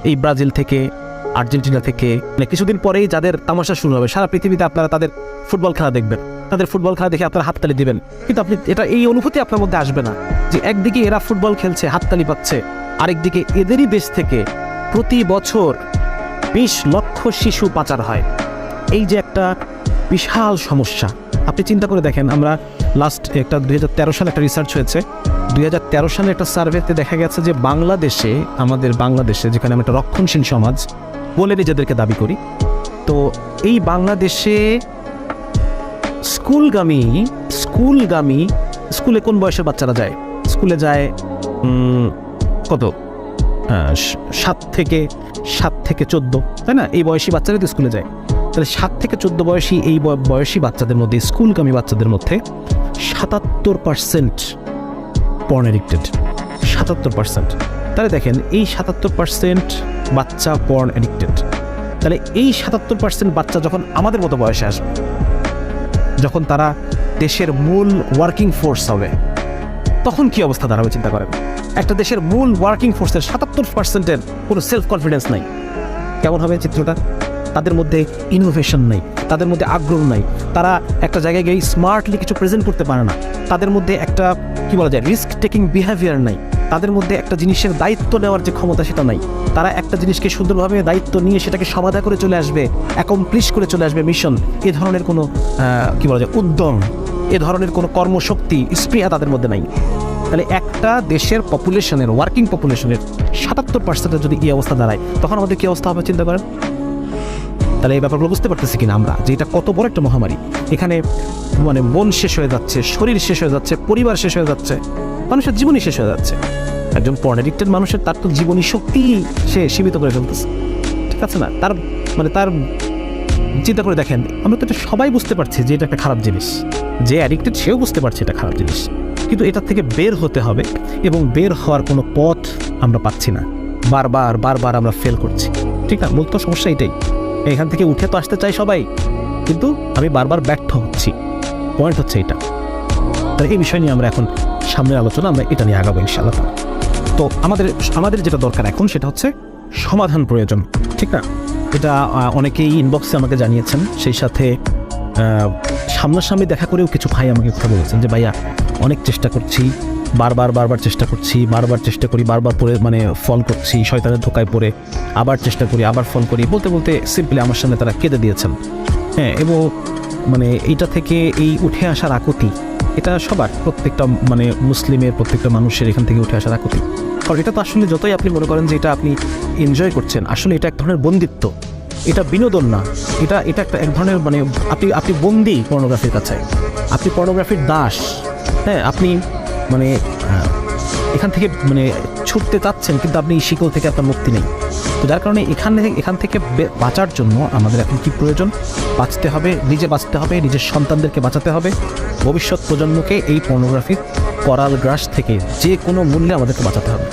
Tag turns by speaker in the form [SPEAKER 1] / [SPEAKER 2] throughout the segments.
[SPEAKER 1] এই ব্রাজিল থেকে, আর্জেন্টিনা থেকে, মানে কিছুদিন পরেই যাদের তামাশা শুরু হবে সারা পৃথিবীতে, আপনারা তাদের ফুটবল খেলা দেখবেন, তাদের ফুটবল খেলা দেখে আপনারা হাততালি দিবেন, কিন্তু আপনি এই অনুভূতি আপনার মধ্যে আসবে না যে একদিকে এরা ফুটবল খেলছে, হাততালি পাচ্ছে, আরেকদিকে এদেরই দেশ থেকে প্রতি বছর 20 লক্ষ শিশু পাচার হয়। এই যে একটা বিশাল সমস্যা, আপনি চিন্তা করে দেখেন। আমরা লাস্ট একটা 2013 সালে একটা রিসার্চ হয়েছে, 2013 সালে একটা সার্ভেতে দেখা গেছে যে বাংলাদেশে, আমাদের বাংলাদেশে যেখানে আমরা একটা রক্ষণশীল সমাজ বলে নিজেদেরকে দাবি করি, তো এই বাংলাদেশে স্কুলগামী স্কুলে কোন বয়সের বাচ্চারা যায়? স্কুলে যায় কত, 7 থেকে 14, তাই না? এই বয়সী বাচ্চারা তো স্কুলে যায়। তাহলে 7 থেকে 14 বয়সী এই বয়সী বাচ্চাদের মধ্যে, স্কুলগামী বাচ্চাদের মধ্যে 77% পর্ন অ্যাডিক্টেড। 77%। তাহলে দেখেন এই 77% বাচ্চা পর্ন অ্যাডিক্টেড। তাহলে এই 77% বাচ্চা যখন আমাদের মতো বয়সে আসবে, যখন তারা দেশের মূল ওয়ার্কিং ফোর্স হবে, তখন কি অবস্থা দাঁড়াবে চিন্তা করেন। একটা দেশের মূল ওয়ার্কিং ফোর্সের 77%-এর কোনো সেলফ কনফিডেন্স নাই, কেমন হবে চিত্রটা? তাদের মধ্যে ইনোভেশন নাই, তাদের মধ্যে আগ্রহ নাই, তারা একটা জায়গায় গিয়ে স্মার্টলি কিছু প্রেজেন্ট করতে পারে না, তাদের মধ্যে একটা কি বলা যায় রিস্ক টেকিং বিহেভিয়ার নাই, তাদের মধ্যে একটা জিনিসের দায়িত্ব নেওয়ার যে ক্ষমতা সেটা নাই। তারা একটা জিনিসকে সুন্দরভাবে দায়িত্ব নিয়ে সেটাকে সমাধা করে চলে আসবে, অ্যাকমপ্লিশ করে চলে আসবে মিশন, এ ধরনের কোনো কি বলা যায় উদ্যম, এ ধরনের কোনো কর্মশক্তি, স্পৃহা তাদের মধ্যে নাই। তাহলে একটা দেশের পপুলেশনের, ওয়ার্কিং পপুলেশনের 77%-এর যদি এই অবস্থা দাঁড়ায়, তখন আমাদের কী অবস্থা হবে চিন্তা করেন। তাহলে এই ব্যাপারগুলো বুঝতে পারতেছি কিনা আমরা যে এটা কত বড় একটা মহামারী। এখানে মানে মন শেষ হয়ে যাচ্ছে, শরীর শেষ হয়ে যাচ্ছে, পরিবার শেষ হয়ে যাচ্ছে, মানুষের জীবনই শেষ হয়ে যাচ্ছে। একজন পর্ন অ্যাডিক্টেড মানুষের তার তো জীবনী শক্তি সে সীমিত করে ফেলতেছে, ঠিক আছে না? তার চিন্তা করে দেখেন, আমরা তো এটা সবাই বুঝতে পারছি যে এটা একটা খারাপ জিনিস, যে অ্যাডিক্টেড সেও বুঝতে পারছে এটা খারাপ জিনিস, কিন্তু এটা থেকে বের হতে হবে এবং বের হওয়ার কোনো পথ আমরা পাচ্ছি না, বারবার আমরা ফেল করছি, ঠিক না? মূলত সমস্যা এটাই। এখান থেকে উঠে তো আসতে চাই সবাই, কিন্তু আমি বারবার ব্যর্থ হচ্ছি, পয়েন্ট হচ্ছে এটা। তাহলে এই বিষয় নিয়ে আমরা এখন সামনের আলোচনা আমরা এটা নিয়ে আগাবো ইনশাআল্লাহ। তো আমাদের যেটা দরকার এখন সেটা হচ্ছে সমাধান প্রয়োজন, ঠিক না? এটা অনেকেই ইনবক্সে আমাকে জানিয়েছেন, সেই সাথে সামনাসামনি দেখা করেও কিছু ভাই আমাকে কথা বলেছেন যে ভাইয়া অনেক চেষ্টা করছি, বারবার চেষ্টা করছি, বারবার পরে মানে ফল করছি, শয়তানের ধোকায় পড়ে আবার চেষ্টা করি, আবার ফল করি, বলতে সিম্পলি আমার সামনে তারা কেঁদে দিয়েছেন। হ্যাঁ, এবং মানে এইটা থেকে এই উঠে আসার আকুতি, এটা সবার, প্রত্যেকটা মানে মুসলিমের প্রত্যেকটা মানুষের এখান থেকে উঠে আসার আকুতি। কারণ এটা তো আসলে যতই আপনি মনে করেন যে এটা আপনি এনজয় করছেন, আসলে এটা এক ধরনের বন্দিত্ব, এটা বিনোদন না, এটা একটা এক ধরনের মানে আপনি বন্দী পর্নোগ্রাফির কাছে, আপনি পর্নোগ্রাফির দাস। হ্যাঁ, আপনি মানে এখান থেকে মানে ছুটতে চাচ্ছেন, কিন্তু আপনি এই শিকল থেকে আপনার মুক্তি নেই। তো যার কারণে এখান থেকে বাঁচার জন্য আমাদের এখন কী প্রয়োজন? বাঁচতে হবে, নিজে বাঁচতে হবে, নিজের সন্তানদেরকে বাঁচাতে হবে, ভবিষ্যৎ প্রজন্মকে এই পর্নোগ্রাফির করাল গ্রাস থেকে যে কোনো মূল্যে আমাদেরকে বাঁচাতে হবে।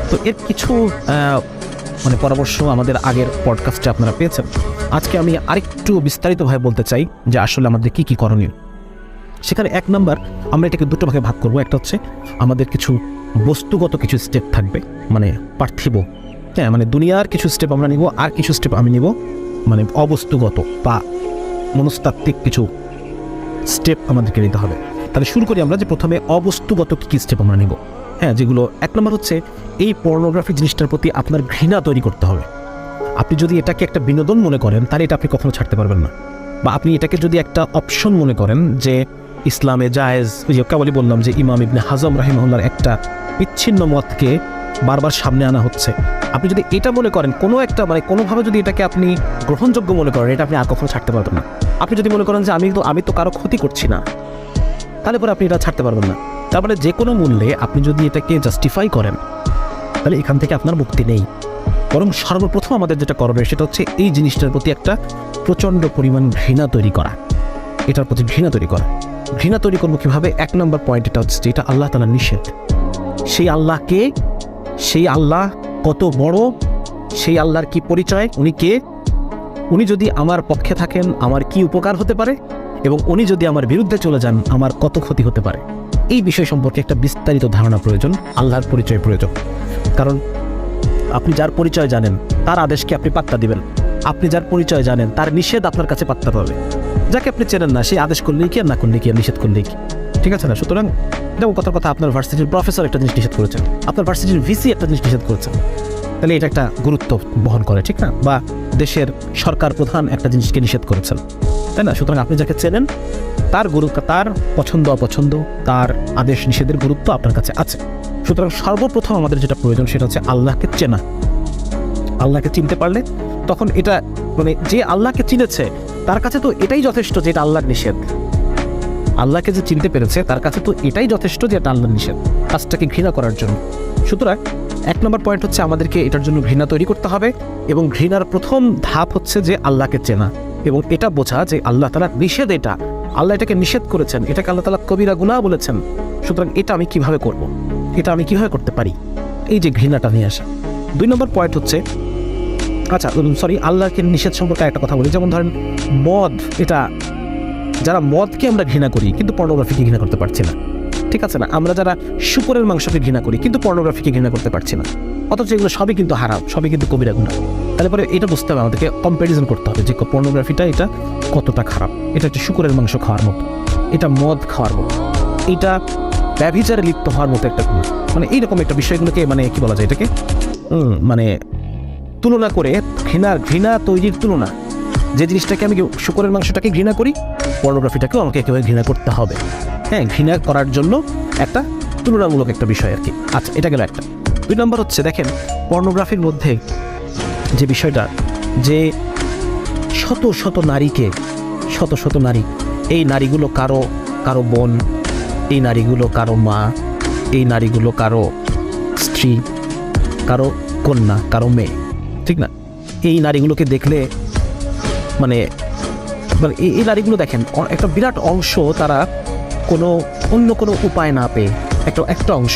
[SPEAKER 1] তো এর কিছু মানে পরামর্শ আমাদের আগের পডকাস্টে আপনারা পেয়েছেন। আজকে আমি আরেকটু বিস্তারিতভাবে বলতে চাই যে আসলে আমাদের কী করণীয়। সেখানে 1 নাম্বার, আমরা এটাকে দুটো ভাগে ভাগ করবো। একটা হচ্ছে আমাদের কিছু বস্তুগত কিছু স্টেপ থাকবে, মানে পার্থিব, হ্যাঁ, মানে দুনিয়ার কিছু স্টেপ আমরা নিব, আর কিছু স্টেপ আমি নিব মানে অবস্তুগত বা মনস্তাত্ত্বিক কিছু স্টেপ আমাদেরকে নিতে হবে। তাহলে শুরু করি আমরা যে প্রথমে অবস্তুগত কী স্টেপ আমরা নিব। হ্যাঁ, যেগুলো 1 নম্বর হচ্ছে এই পর্নোগ্রাফি জিনিসটার প্রতি আপনার ঘৃণা তৈরি করতে হবে। আপনি যদি এটাকে একটা বিনোদন মনে করেন, তাহলে এটা আপনি কখনো ছাড়তে পারবেন না। বা আপনি এটাকে যদি একটা অপশন মনে করেন যে ইসলামে জায়েজ, ওই যে কাবলি বললাম যে ইমাম ইবনে হাজম রাহিমাহুল্লাহর একটা বিচ্ছিন্ন মতকে বারবার সামনে আনা হচ্ছে, আপনি যদি এটা মনে করেন কোনো একটা মানে কোনোভাবে যদি এটাকে আপনি গ্রহণযোগ্য মনে করেন, এটা আপনি আর কখনো ছাড়তে পারবেন না। আপনি যদি মনে করেন যে আমি তো কারো ক্ষতি করছি না, তাহলে পরে আপনি এটা ছাড়তে পারবেন না। তারপরে যে কোনো মূল্যে আপনি যদি এটাকে জাস্টিফাই করেন, তাহলে এখান থেকে আপনার মুক্তি নেই। বরং সর্বপ্রথম আমাদের যেটা করণীয় সেটা হচ্ছে এই জিনিসটার প্রতি একটা প্রচণ্ড পরিমাণ ঘৃণা তৈরি করা, এটার প্রতি ঘৃণা তৈরি করা। ঘৃণা তৈরি করবো কীভাবে? 1 নম্বর পয়েন্ট এটা হচ্ছে, এটা আল্লাহ তাআলার নিষেধ। সেই আল্লাহকে, সেই আল্লাহ কত বড়, সেই আল্লাহর কি পরিচয়, উনি কে, উনি যদি আমার পক্ষে থাকেন আমার কি উপকার হতে পারে, এবং উনি যদি আমার বিরুদ্ধে চলে যান আমার কত ক্ষতি হতে পারে, এই বিষয় সম্পর্কে একটা বিস্তারিত ধারণা প্রয়োজন, আল্লাহর পরিচয় প্রয়োজন। কারণ আপনি যার পরিচয় জানেন, তার আদেশকে আপনি পাত্তা দিবেন। আপনি যার পরিচয় জানেন তার নিষেধ আপনার কাছে পাত্তা পাবে। যাকে আপনি চেনেন না সেই আদেশ করলেই কি আর না করলেই কি আর নিষেধ করলেই কি, ঠিক আছে না? সুতরাং যেমন কথা আপনার ভার্সিটির প্রফেসর একটা জিনিস নিষেধ করেছেন, আপনার ভার্সিটির ভিসি একটা জিনিস নিষেধ করেছেন, তাহলে এটা একটা গুরুত্ব বহন করে, ঠিক না? বা দেশের সরকার প্রধান একটা জিনিসকে নিষেধ করেছেন, তাই না? সুতরাং আপনি যাকে চেনেন তার গুরুত্ব, তার পছন্দ অপছন্দ, তার আদেশ নিষেধের গুরুত্ব আপনার কাছে আছে। সুতরাং সর্বপ্রথম আমাদের যেটা প্রয়োজন সেটা হচ্ছে আল্লাহকে চেনা। আল্লাহকে চিনতে পারলে তখন এটা মানে যে আল্লাহকে চিনেছে তার কাছে তো এটাই যথেষ্ট যে এটা আল্লাহর নিষেধ। আল্লাহকে যে চিনতে পেরেছে তার কাছে তো এটাই যথেষ্ট যে এটা আল্লাহর নিষেধ, কাজটাকে ঘৃণা করার জন্য। সুতরাং 1 নম্বর পয়েন্ট হচ্ছে আমাদেরকে এটার জন্য ঘৃণা তৈরি করতে হবে, এবং ঘৃণার প্রথম ধাপ হচ্ছে যে আল্লাহকে চেনা এবং এটা বোঝা যে আল্লাহ তাআলা নিষেধ, এটা আল্লাহ এটাকে নিষেধ করেছেন, এটাকে আল্লাহ তাআলা কবিরা গুনাহ বলেছেন। সুতরাং এটা আমি কিভাবে করব, এটা আমি কিভাবে করতে পারি, এই যে ঘৃণাটা নিয়ে আসা। 2 নম্বর পয়েন্ট হচ্ছে আল্লাহকে নিষেধ সম্পর্কে একটা কথা বলি। যেমন ধরেন মদ, এটা যারা মদকে আমরা ঘৃণা করি কিন্তু পর্নোগ্রাফিকে ঘৃণা করতে পারছি না, ঠিক আছে না? আমরা যারা শুকরের মাংসকে ঘৃণা করি কিন্তু পর্নোগ্রাফিকে ঘৃণা করতে পারছি না, অথচ এগুলো সবই কিন্তু হারাম, সবই কিন্তু কবিরা গুনাহ। তাহলে পরে এটা বুঝতে হবে, আমাদেরকে কম্প্যারিজন করতে হবে যে পর্নোগ্রাফিটা এটা কতটা খারাপ। এটা হচ্ছে শুকরের মাংস খাওয়ার মতো, এটা মদ খাওয়ার মতো, এটা ব্যভিচারে লিপ্ত হওয়ার মতো একটা গুণ। মানে এইরকম একটা বিষয়গুলোকে মানে কি বলা যায়, এটাকে মানে তুলনা করে ঘৃণা তৈরির তুলনা, যে জিনিসটাকে আমি শুকরের মাংসটাকে ঘৃণা করি, পর্নোগ্রাফিটাকেও আমাকে একেবারে ঘৃণা করতে হবে। হ্যাঁ, ঘৃণা করার জন্য একটা তুলনামূলক একটা বিষয় আর কি। আচ্ছা, এটা গেল একটা। 2 নম্বর হচ্ছে দেখেন পর্নোগ্রাফির মধ্যে যে বিষয়টা, যে শত শত নারী, এই নারীগুলো কারো বোন, এই নারীগুলো কারো মা, এই নারীগুলো কারো স্ত্রী, কারো কন্যা, কারো মেয়ে, ঠিক না? এই নারীগুলোকে দেখলে মানে এই নারীগুলো দেখেন একটা বিরাট অংশ তারা অন্য কোনো উপায় না পেয়ে একটা অংশ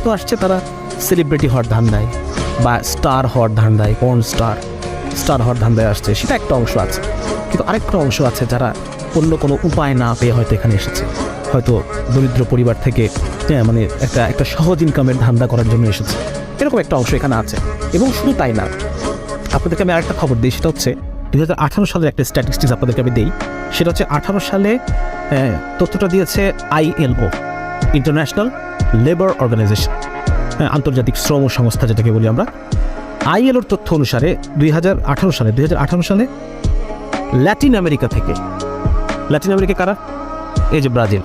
[SPEAKER 1] তো আসছে, তারা সেলিব্রিটি হওয়ার ধান্দায় বা স্টার হওয়ার ধান্দায়, পর্ন স্টার হওয়ার ধান্দায় আসছে, সেটা একটা অংশ আছে। কিন্তু আরেকটা অংশ আছে যারা অন্য কোনো উপায় না পেয়ে হয়তো এখানে এসেছে, হয়তো দরিদ্র পরিবার থেকে, মানে একটা সহজ ইনকামের ধান্দা করার জন্য এসেছে, এরকম একটা অংশ এখানে আছে। এবং শুধু তাই না, আপনাদেরকে আমি আরেকটা খবর দিই, সেটা হচ্ছে 2018 সালের একটা স্ট্যাটিস্টিক্স আপনাদেরকে আমি দিই। সেটা হচ্ছে 18 সালে তথ্যটা দিয়েছে ILO, ইন্টারন্যাশনাল লেবার অর্গানাইজেশন, আন্তর্জাতিক শ্রম সংস্থা যেটাকে বলি আমরা। ILOর তথ্য অনুসারে 2018 সালে ল্যাটিন আমেরিকা কারা? এই যে ব্রাজিল,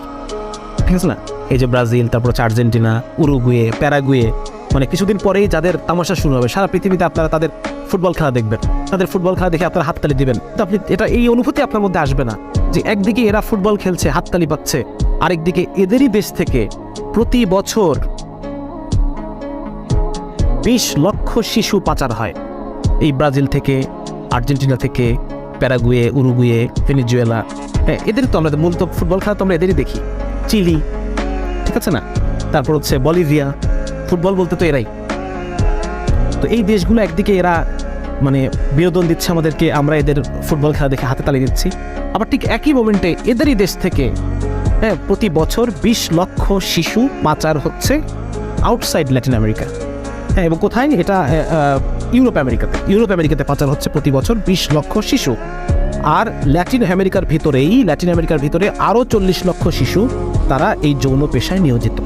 [SPEAKER 1] ঠিক আছে না? এই যে ব্রাজিল, তারপর হচ্ছে আর্জেন্টিনা, উরুগুয়ে, প্যারাগুয়ে, মানে কিছুদিন পরেই যাদের তামাশা শুরু হবে, সারা পৃথিবীতে আপনারা তাদের ফুটবল খেলা দেখবেন, তাদের ফুটবল খেলা দেখে আপনারা হাততালি দিবেন। তো আপনি এই অনুভূতি আপনার মধ্যে আসবে না যে একদিকে এরা ফুটবল খেলছে, হাততালি পাচ্ছে, আরেকদিকে এদেরই দেশ থেকে প্রতি বছর 20 লক্ষ শিশু পাচার হয় এই ব্রাজিল থেকে, আর্জেন্টিনা থেকে, প্যারাগুয়ে, উরুগুয়ে, ভেনেজুয়েলা। হ্যাঁ, এদের তো আমরা মূলত ফুটবল খেলা তো আমরা এদেরই দেখি, চিলি, ঠিক আছে না? তারপর হচ্ছে বলিভিয়া, ফুটবল বলতে তো এরাই। তো এই দেশগুলো একদিকে এরা মানে বিনোদন দিচ্ছে আমাদেরকে, আমরা এদের ফুটবল খেলা দেখে হাতে তালি দিচ্ছি, আবার ঠিক একই মোমেন্টে এদেরই দেশ থেকে প্রতি বছর 20 লক্ষ শিশু পাচার হচ্ছে আউটসাইড ল্যাটিন আমেরিকা। হ্যাঁ, এবং কোথায়? এটা ইউরোপ আমেরিকাতে পাচার হচ্ছে প্রতি বছর 20 লক্ষ শিশু। আর ল্যাটিন আমেরিকার ভিতরে আরও 40 লক্ষ শিশু তারা এই যৌন পেশায় নিয়োজিত।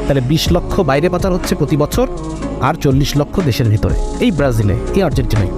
[SPEAKER 1] তাহলে 20 লক্ষ বাইরে পাচার হচ্ছে প্রতি বছর, আর 40 লক্ষ দেশের ভিতরে, এই ব্রাজিলে, এই আর্জেন্টিনায়।